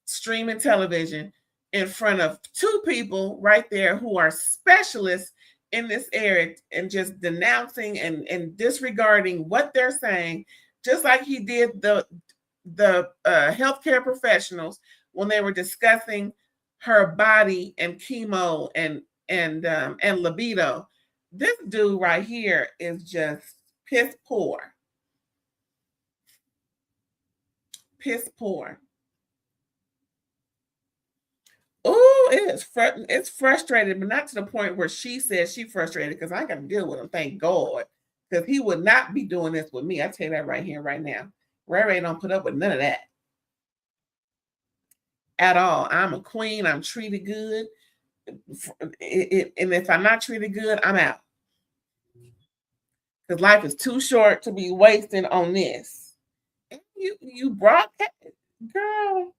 streaming television in front of two people right there who are specialists in this area and just denouncing and disregarding what they're saying, just like he did the healthcare professionals when they were discussing her body and chemo and libido. This dude right here is just piss poor. Piss poor. Oh, it's frustrated, but not to the point where she says she's frustrated because I got to deal with him, thank God. Because he would not be doing this with me. I tell you that right here, right now. RAERAE don't put up with none of that. At all. I'm a queen. I'm treated good. And if I'm not treated good, I'm out. Because life is too short to be wasting on this. You broadcast, girl.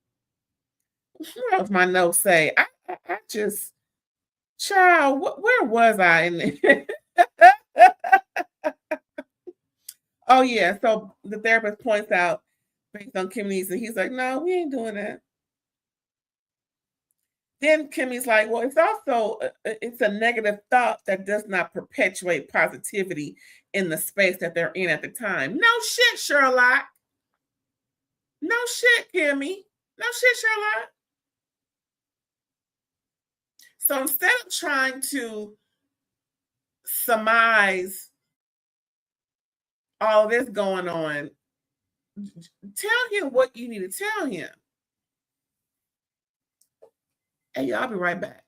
What else my notes say? I just, child, where was I in there? Oh yeah, so the therapist points out based on Kimmi's, and he's like, "No, we ain't doing that." Then Kimmi's like, "Well, it's also it's a negative thought that does not perpetuate positivity in the space that they're in at the time." No shit, Sherlock. No shit, Kimmi. No shit, Sherlock. So instead of trying to surmise all this going on, tell him what you need to tell him. Hey, y'all, I'll be right back.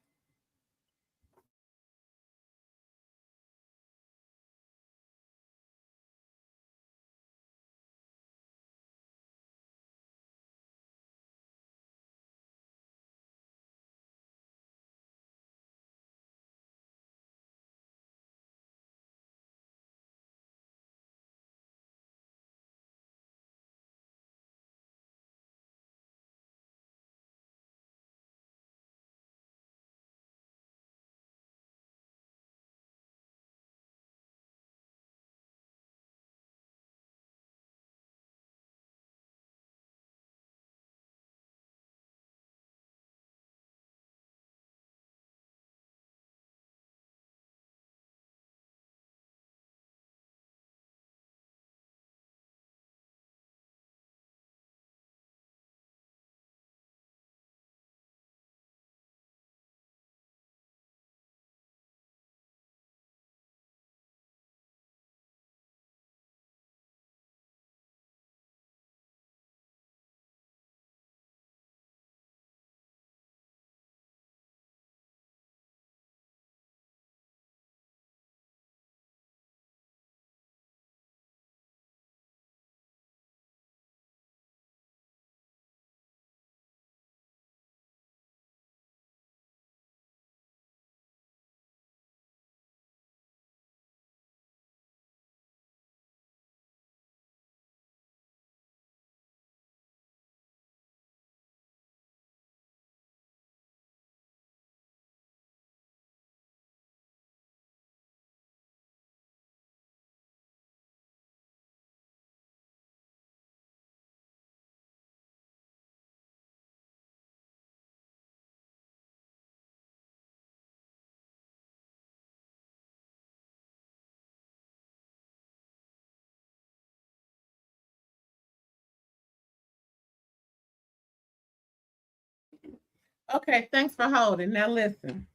Okay, thanks for holding. Now listen,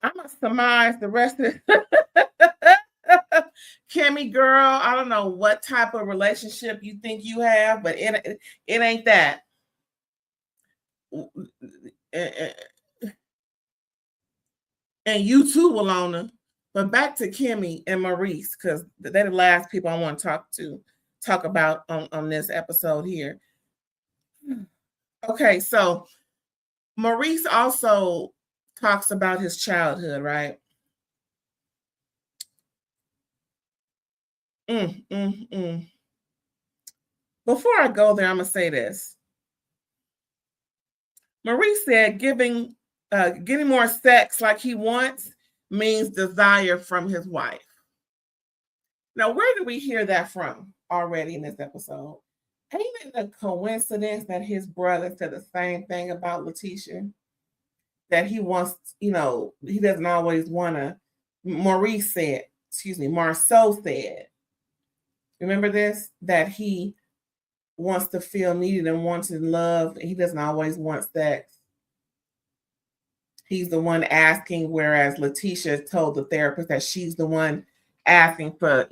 I'm gonna surmise the rest of it. Kimmi, girl, I don't know what type of relationship you think you have, but it ain't that. And you too, Walona. But back to Kimmi and Maurice, because they're the last people I want to talk about on this episode here. Okay, so Maurice also talks about his childhood, right? Before I go there, I'm gonna say this. Maurice said getting more sex like he wants means desire from his wife. Now, where did we hear that from already in this episode? Ain't it a coincidence that his brother said the same thing about Leticia? That he wants, he doesn't always want to. Maurice said, Marceau said, remember this? That he wants to feel needed and wanted and loved. He doesn't always want sex. He's the one asking, whereas Leticia told the therapist that she's the one asking for,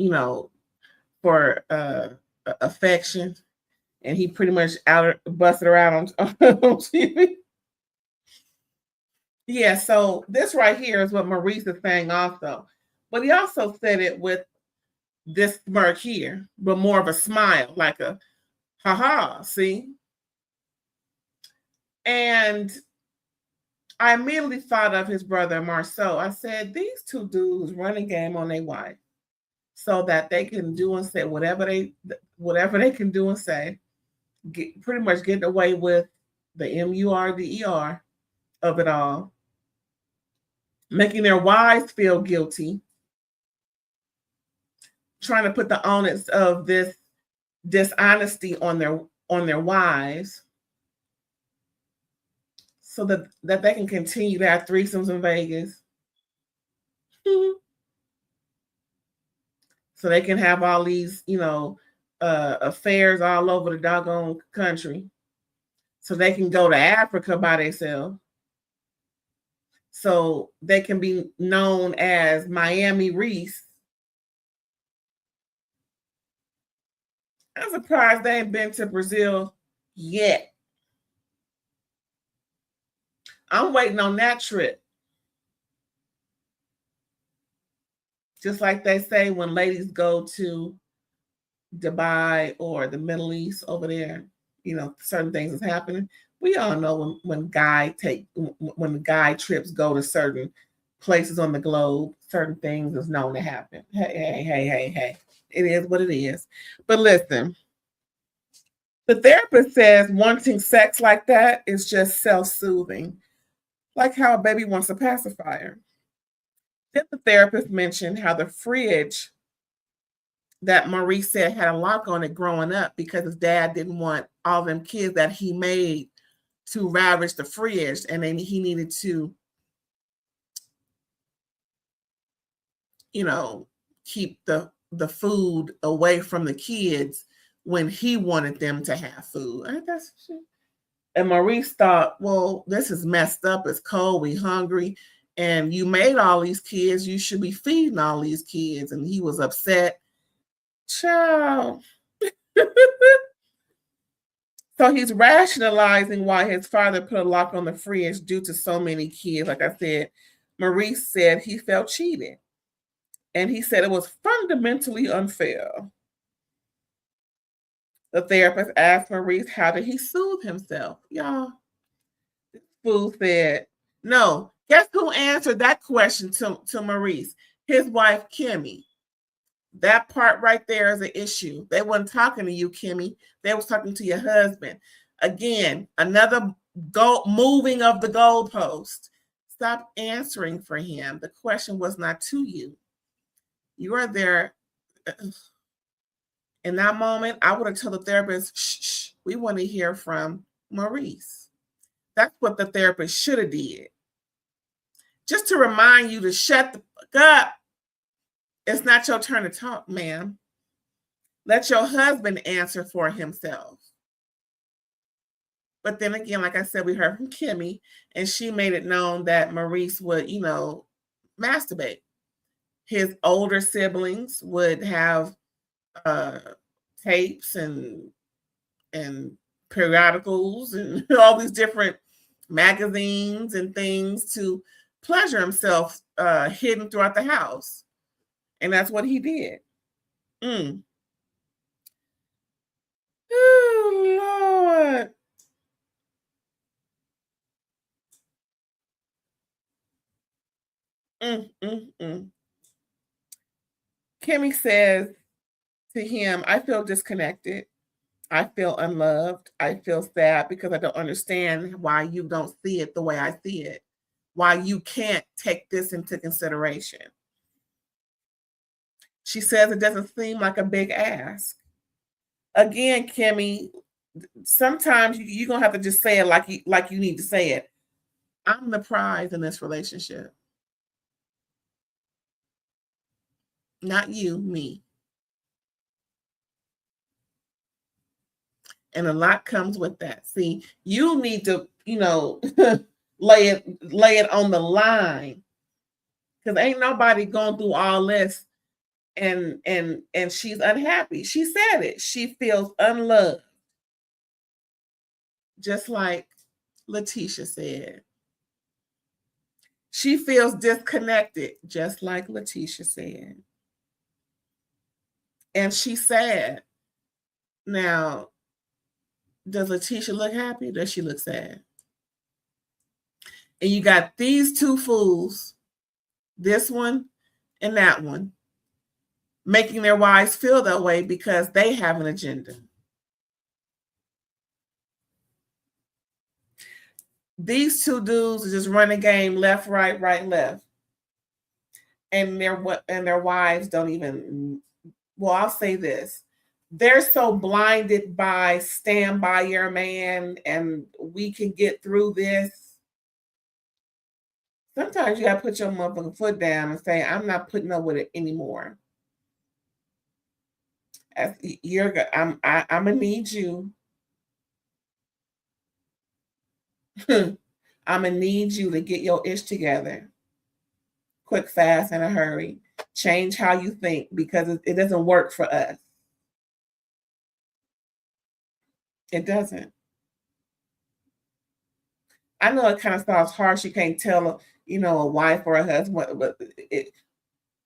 for affection. And he pretty much busted her out on TV. Yeah, so this right here is what Maurice is saying also. But he also said it with this smirk here, but more of a smile, like a haha, see? And I immediately thought of his brother Marceau. I said, these two dudes running game on their wife so that they can do and say whatever they can do and say, pretty much getting away with the MURDER of it all, making their wives feel guilty, trying to put the onus of this dishonesty on their wives, so that they can continue to have threesomes in Vegas. So they can have all these, affairs all over the doggone country. So they can go to Africa by themselves. So they can be known as Miami Reese. I'm surprised they ain't been to Brazil yet. I'm waiting on that trip. Just like they say when ladies go to Dubai or the Middle East over there, certain things is happening. We all know when guy trips go to certain places on the globe, certain things is known to happen. Hey. It is what it is. But listen, the therapist says wanting sex like that is just self-soothing, like how a baby wants a pacifier. Then the therapist mentioned how the fridge that Maurice said had a lock on it growing up because his dad didn't want all them kids that he made to ravage the fridge, and then he needed to, keep the food away from the kids when he wanted them to have food. And Maurice thought, well, this is messed up. It's cold. We hungry. And you made all these kids. You should be feeding all these kids. And he was upset. Child. So he's rationalizing why his father put a lock on the fridge due to so many kids. Like I said, Maurice said he felt cheated. And he said it was fundamentally unfair. The therapist asked Maurice, how did he soothe himself? Y'all, this fool said, no. Guess who answered that question to Maurice? His wife, Kimmi. That part right there is an issue. They weren't talking to you, Kimmi. They was talking to your husband. Again, another moving of the goalpost. Stop answering for him. The question was not to you. You are there. In that moment, I would have told the therapist, shh, we want to hear from Maurice. That's what the therapist should have did. Just to remind you to shut the fuck up. It's not your turn to talk, ma'am. Let your husband answer for himself. But then again, like I said, we heard from Kimmi, and she made it known that Maurice would, masturbate. His older siblings would have tapes and periodicals and all these different magazines and things to pleasure himself hidden throughout the house. And that's what he did. Oh, Lord. Kimmi says to him, I feel disconnected. I feel unloved. I feel sad because I don't understand why you don't see it the way I see it, why you can't take this into consideration. She says it doesn't seem like a big ask. Again, Kimmi, sometimes you're going to have to just say it like you need to say it. I'm the prize in this relationship. Not you, me. And a lot comes with that. See, you need to, lay it on the line. Because ain't nobody going through all this and she's unhappy. She said it. She feels unloved. Just like Leticia said. She feels disconnected, just like Leticia said. And she's sad. Now, does Leticia look happy? Does she look sad? And you got these two fools, this one and that one, making their wives feel that way because they have an agenda. These two dudes are just running game left, right, left. And their wives don't even, well, I'll say this. They're so blinded by stand by your man and we can get through this. Sometimes you got to put your motherfucking foot down and say, I'm not putting up with it anymore. I'm gonna need you. I'm gonna need you to get your ish together. Quick, fast, in a hurry. Change how you think because it doesn't work for us. It doesn't. I know it kind of sounds harsh. You can't tell, a wife or a husband, but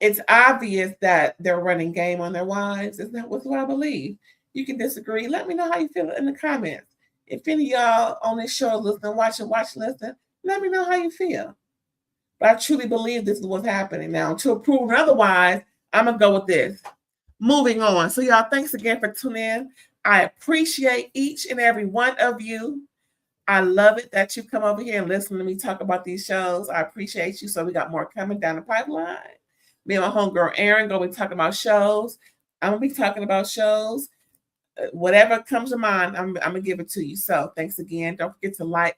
it's obvious that they're running game on their wives. Is that what I believe? You can disagree. Let me know how you feel in the comments. If any of y'all on this show listen, listen, let me know how you feel. But I truly believe this is what's happening now. To prove otherwise, I'm going to go with this. Moving on. So y'all, thanks again for tuning in. I appreciate each and every one of you. I love it that you come over here and listen to me talk about these shows. I appreciate you. So we got more coming down the pipeline. Me and my homegirl Erin going to be talking about shows. I'm going to be talking about shows. Whatever comes to mind, I'm going to give it to you. So thanks again. Don't forget to like,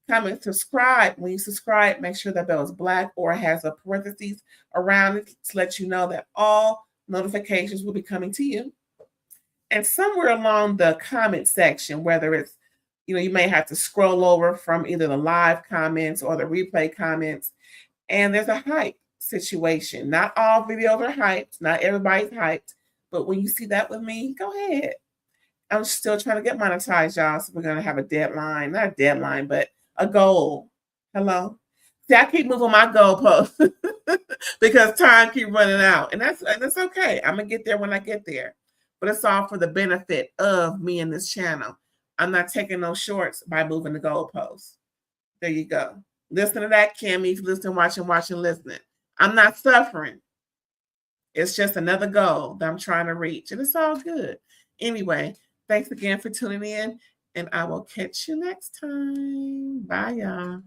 comment, subscribe. When you subscribe, make sure that bell is black or has a parentheses around it to let you know that all notifications will be coming to you. And somewhere along the comment section, whether it's, you may have to scroll over from either the live comments or the replay comments, and there's a hype situation. Not all videos are hyped. Not everybody's hyped. But when you see that with me, go ahead. I'm still trying to get monetized, y'all. So we're going to have a deadline. Not a deadline, but a goal. Hello? See, I keep moving my goalposts because time keep running out. And that's okay. I'm going to get there when I get there. But it's all for the benefit of me and this channel. I'm not taking no shorts by moving the goalposts. There you go. Listen to that, Kimmi. Listen, watching, listening. I'm not suffering. It's just another goal that I'm trying to reach. And it's all good. Anyway, thanks again for tuning in. And I will catch you next time. Bye, y'all.